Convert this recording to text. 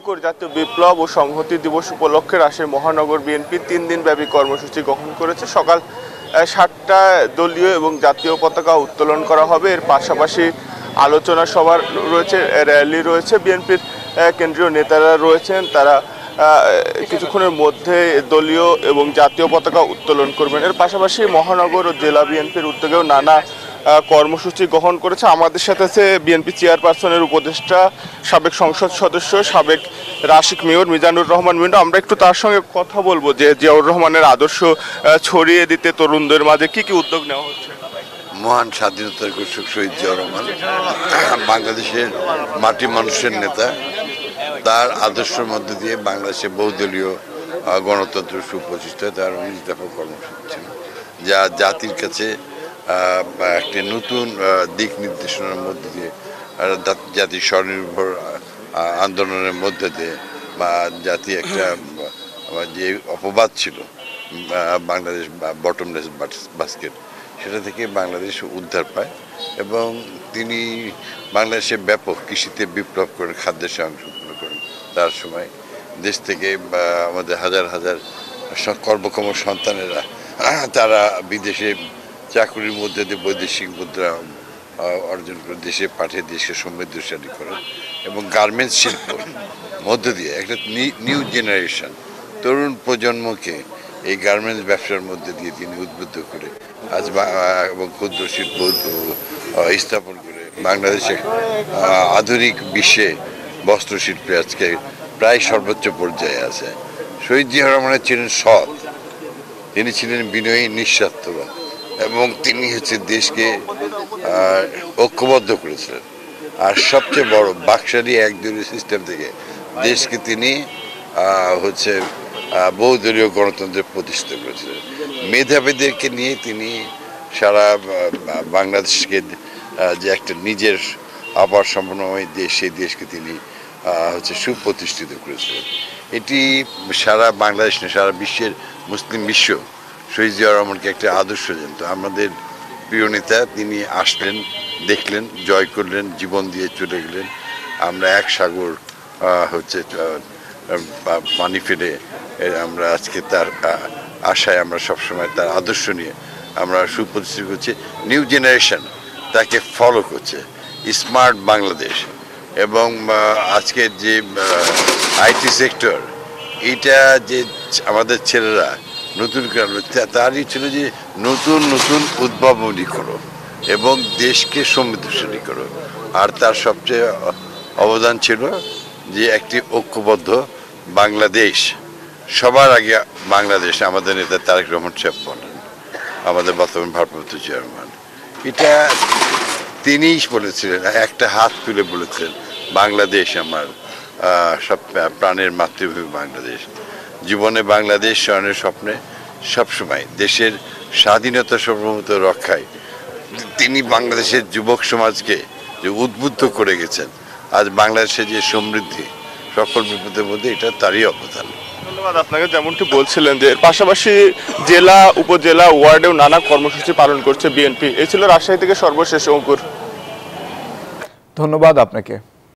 অঙ্কুর জাতীয় বিপ্লব ও সংহতি দিবস উপলক্ষে রাজশাহী মহানগর বিএনপি 3 দিনব্যাপী কর্মসূচি গ্রহণ করেছে। সকাল 7টায় দলীয় এবং জাতীয় পতাকা উত্তোলন করা হবে। এর পাশাপাশি আলোচনা সভা রয়েছে, র্যালি রয়েছে। বিএনপির কেন্দ্রীয় নেতারা রয়েছেন, তারা কিছুক্ষণের মধ্যে দলীয় এবং জাতীয় পতাকা উত্তোলন করবেন। এর পাশাপাশি মহানগর ও জেলা বিএনপির উদ্যোগেও নানা কর্মসূচি গ্রহণ করেছে। আমাদের সাথে আছে বিএনপি চেয়ারপারসনের উপদেষ্টা, সাবেক সংসদ সদস্য, সাবেক রাশিক মেয়র মিজানুর রহমান মিন্টু। আমরা একটু তার সঙ্গে কথা বলবো যে জিয়াউর রহমানের আদর্শ ছড়িয়ে দিতে তরুণদের মাঝে কি কি উদ্যোগ নেওয়া হচ্ছে। মহান স্বাধীনতার ঘোষক শহীদ জিয়াউর রহমান বাংলাদেশের মাটি মানুষের নেতা। তার আদর্শের মধ্যে দিয়ে বাংলাদেশে বহুদলীয় গণতন্ত্র সুপ্রতিষ্ঠা, তার 19 দফা কর্মসূচি ছিল, যা জাতির কাছে একটি নতুন দিক নির্দেশনার মধ্যে দিয়ে জাতি স্বনির্ভর আন্দোলনের মধ্যে দিয়ে বা জাতি একটা যে অপবাদ ছিল বাংলাদেশ বটমলেস বাস্কেট, সেটা থেকে বাংলাদেশ উদ্ধার পায় এবং তিনি বাংলাদেশে ব্যাপক কৃষিতে বিপ্লব করেন, খাদ্যের সংরক্ষণ করেন। তার সময় দেশ থেকে আমাদের হাজার হাজার কর্মক্ষম সন্তানেরা তারা বিদেশে চাকরির মধ্যে দিয়ে বৈদেশিক মুদ্রা অর্জন করে দেশে পাঠিয়ে দেশকে সমৃদ্ধশালী করেন এবং গার্মেন্টস শিল্প মধ্য দিয়ে একটা নিউ জেনারেশন তরুণ প্রজন্মকে এই গার্মেন্টস ব্যবসার মধ্যে দিয়ে তিনি উদ্বুদ্ধ করে আজ এবং ক্ষুদ্র শিল্প স্থাপন করে বাংলাদেশে আধুনিক বিশ্বে বস্ত্রশিল্পে আজকে প্রায় সর্বোচ্চ পর্যায়ে আছে। শহীদ জিয়াউর রহমান ছিলেন সৎ, তিনি ছিলেন বিনয়ী, নিঃস্বার্থবাদ এবং তিনি দেশকে ঐক্যবদ্ধ করেছিলেন। আর সবচেয়ে বড় বাকশালী একদলীয় সিস্টেম থেকে দেশকে তিনি বহুদলীয় গণতন্ত্রে প্রতিষ্ঠা করেছিলেন। মেধাবীদেরকে নিয়ে তিনি সারা বাংলাদেশকে যে একটা নিজের আবার সম্পন্নময় দেশ, সেই দেশকে তিনি সুপ্রতিষ্ঠিত করেছিলেন। এটি সারা বাংলাদেশ না, সারা বিশ্বের মুসলিম বিশ্ব শহীদ জিয়াউর রহমানকে একটা আদর্শ জানত। আমাদের প্রিয় নেতা, তিনি আসলেন, দেখলেন, জয় করলেন, জীবন দিয়ে চলে গেলেন। আমরা এক সাগর পানি ফেলে আমরা আজকে তার আশায় আমরা সবসময় তার আদর্শ নিয়ে আমরা সুপ্রতিষ্ঠিত করছি। নিউ জেনারেশন তাকে ফলো করছে, স্মার্ট বাংলাদেশ। এবং আজকের যে আইটি সেক্টর, এইটা যে আমাদের ছেলেরা নতুন তারই ছিল যে নতুন নতুন উদ্ভাবনী করো এবং দেশকে সমৃদ্ধশালী করো। আর তার সবচেয়ে অবদান ছিল যে একটি ঐক্যবদ্ধ বাংলাদেশ। সবার আগে বাংলাদেশ আমাদের নেতা তারেক রহমান সাহেব বলেন, আমাদের বর্তমান ভারপ্রাপ্ত চেয়ারম্যান, এটা তিনিই বলেছিলেন, একটা হাত তুলে বলেছিলেন, বাংলাদেশ আমার সব প্রাণের মাতৃভূমি বাংলাদেশ। জীবনে বাংলাদেশ স্বর্ণের স্বপ্নে সবসময় দেশের স্বাধীনতা সার্বভৌমত্ব রক্ষায় তিনি বাংলাদেশের যুবক সমাজকে যে উদ্বুদ্ধ করে গেছেন। আজ বাংলাদেশের যে সমৃদ্ধি, সকল বিপদের মধ্যে এটা তারই অবদান। ধন্যবাদ আপনাকে। যেমনটি বলছিলেন যে এর পাশাপাশি জেলা, উপজেলা, ওয়ার্ডেও নানা কর্মসূচি পালন করছে বিএনপি। এই ছিল রাজশাহী থেকে সর্বশেষ অঙ্কুর। ধন্যবাদ আপনাকে।